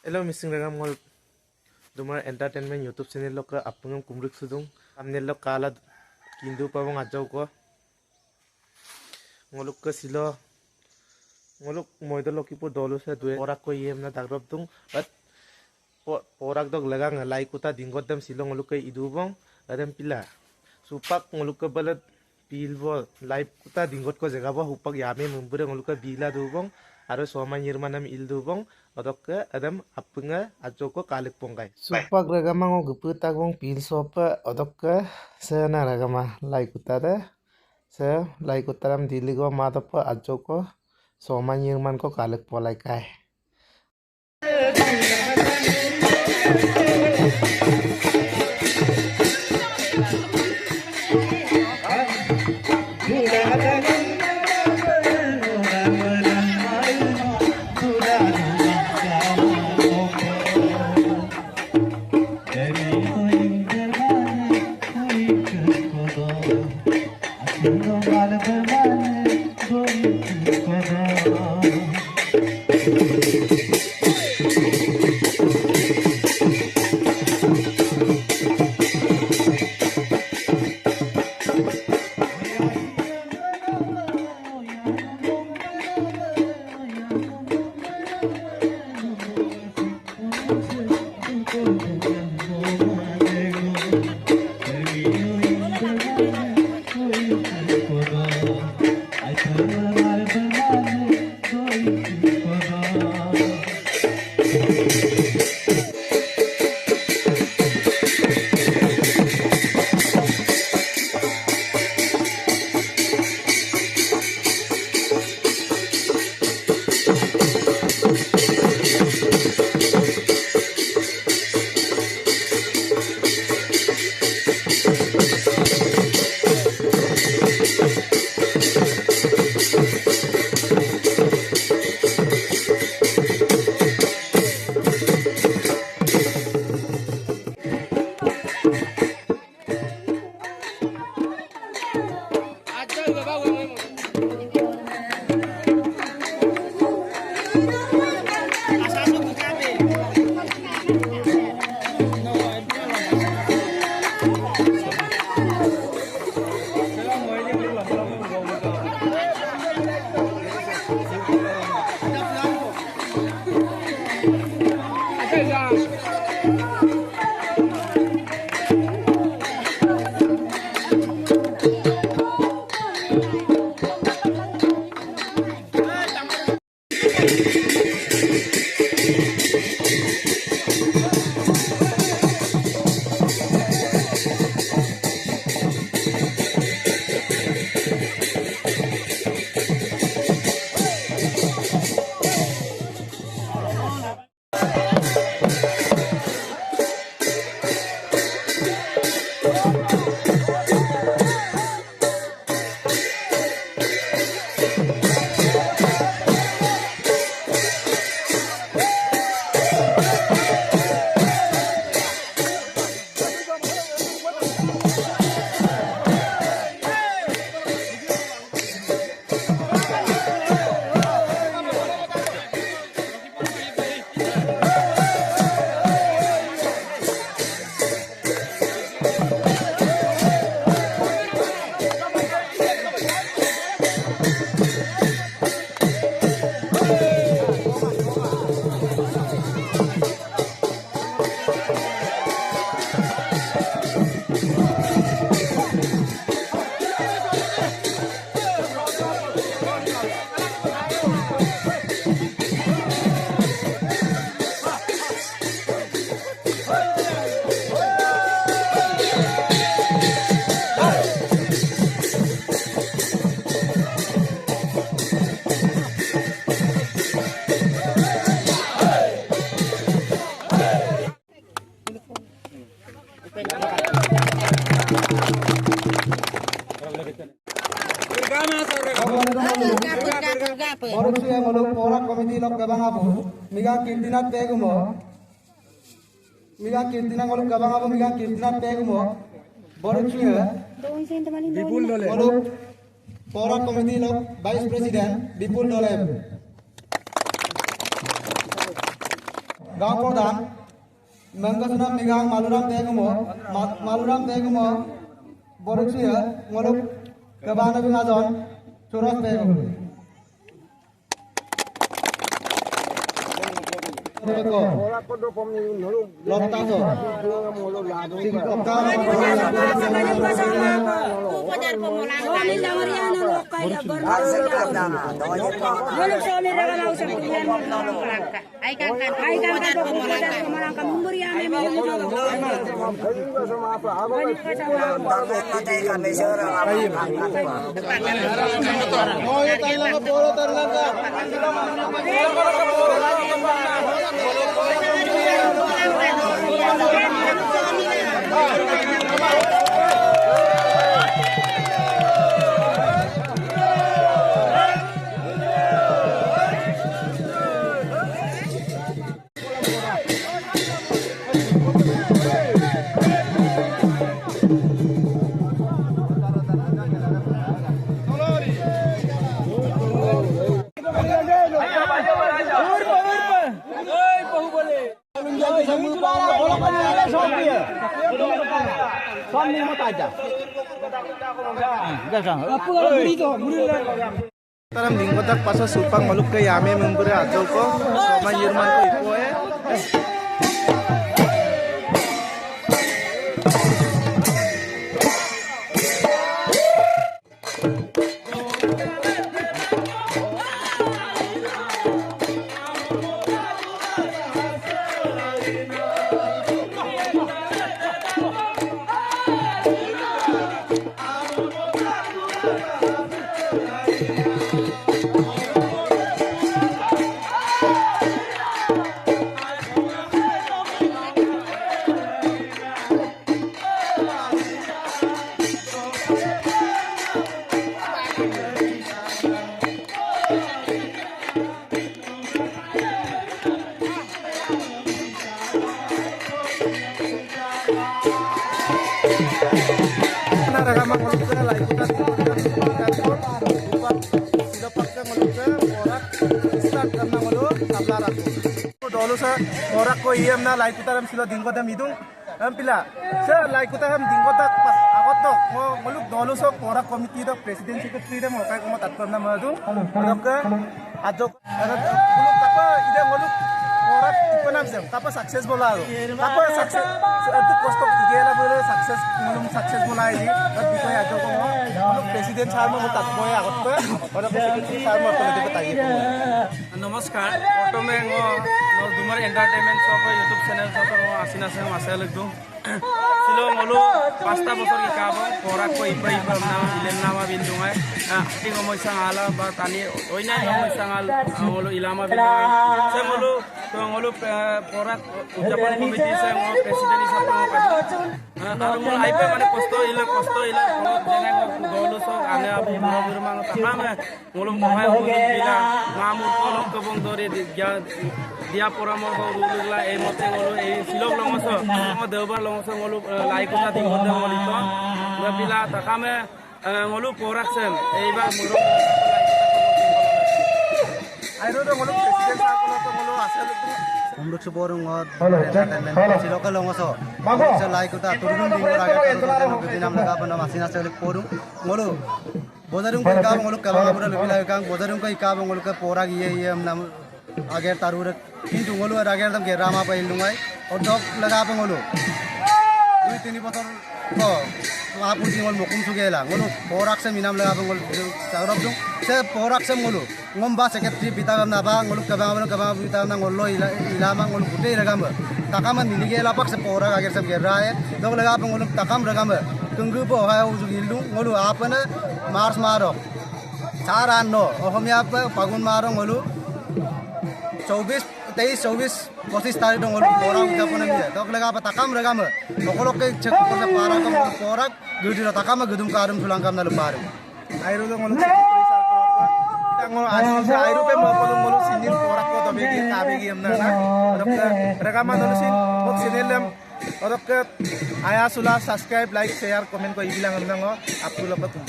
Hello, Missing Ragam Mall. Dumar Entertainment YouTube channel lo ka apungam kumruk sudung. Thumbnail lo kala kindu pawang ajaw ko. Ngoluk ka silo. Ngoluk moido lo kipo dolo sa duwe. Porak ko yem na dagrob tung. At porak dog lagang like kuta dingot dam silo ngoluk ka idubong. Adam pila. Supak ngoluk ka balad pilbo live kuta dingot ko jagabo hupak yame mumbure ngoluk ka bila dubong. Aro soma nirmanam ildubong odok adam apunga ajoko kalik pongkai supak ragama ngo guputa gong pil sopa odok sena ragama lai kutara se lai kutaram diligo madapa ajoko soma nirman ko kalik polai kai Morusya muluk porak komiti lok gabang abu miga kirtinat pegumo miga kirtina muluk gabang abu miga kirtinat pegumo borusya muluk porak komiti lok vice president Bipul Dolem गांव प्रधान मंगसना मिगांग मालुराम तेगुमो बरुचिया ngoluk kebana bingazon surat tegum Lotaso Taram dinggotak paso supang maluk ke yame memberi ajo ko sama Yerman ko ipo Ragama maluka la ikutan sila pakka maluka orak start karna malu tabla ratu dolu sa orak ko iem na la ikutan sila dinggotam idung pila sa la ikutan dinggotak pas agot to maluk dolu so orak committee do president secretary de mo kay ko tatpam na madu adok adok buluk apa ide maluk orak ipanam sem tapa success bola tapa success adu kosto igela bole success malum success bola ini tapi ko adok ko maluk president sarma mo tatpo ya agot ko orak secretary sarma ko de बताइए नमस्कार ऑटो में नो दुमर entertainment shop YouTube channel shop नो आसिना से मासे लगदो सिलो मोलो पास्ता बसर के काब पोरा को इप्रा इप्रा ना इलेना मा बिंदुंगाय टिंग मोइसा आला बा तानी ओइना मोइसा आल मोलो इलामा बिंदुंगाय से मोलो तो मोलो पोरा उद्यापन कमिटी से मो प्रेसिडेंट हिसाब को आरो मोल आइपे माने कष्ट इला जेने गोलो सो आने अब मोरो मांग तामा मोलो मोहाय बिला मामु कोलम कबं दरे দিয়া পরামর্শ রুলগুলা এই মতে গলো এই সিলক লংস মো দেওবার লংস গলো লাইকুনা দিন গদে গলিত বিলা তাকামে গলো পরাকছেন এইবার মুরো আইরো তো গলো প্রেসিডেন্ট সাকলো তো গলো আছে Umruk seborong siloka longoso se laikuta turun dingor aga kan dinam laga bana masina se porung ngolu bodarung ko ka ngolu ka bangabura lebila kang bodarung ko ka ngolu ka pora giye nam ager tarur kintu ngolu ager dam ge rama pa ilungai odok laga pa ngolu 2-3 বছর ko mahapuji ngol mokum sugela ngolu porak se minam laga pa ngolu sagrab dung se porak se ngolu ngomba secretary bitagam na ba ngolu ka bangabura bitagam na ngolu ilama ngolu gute ragam takam miligela pak se porak ager sam ge rae dog laga pa ngolu takam ragam tunggu po ha uju ilung ngolu apana mars maro saran no ohmia pa pagun maro ngolu 23-24-25 तारीख दो पोरा उद्यापन में तो लगा तकाम रगाम नोकलोक के चेक पर पारा का पोरा गुडी तकाम गुदुम कारम सुलांगम नल पार आइरो दो ngolu secretary sarko tango asisa आइरो पे मपलो ngolu sinin porak ko to begi tabegi amna na odok ragama dolu sin bok sinelem odok aya sula subscribe like share comment ko ibilang amna ngo apula patum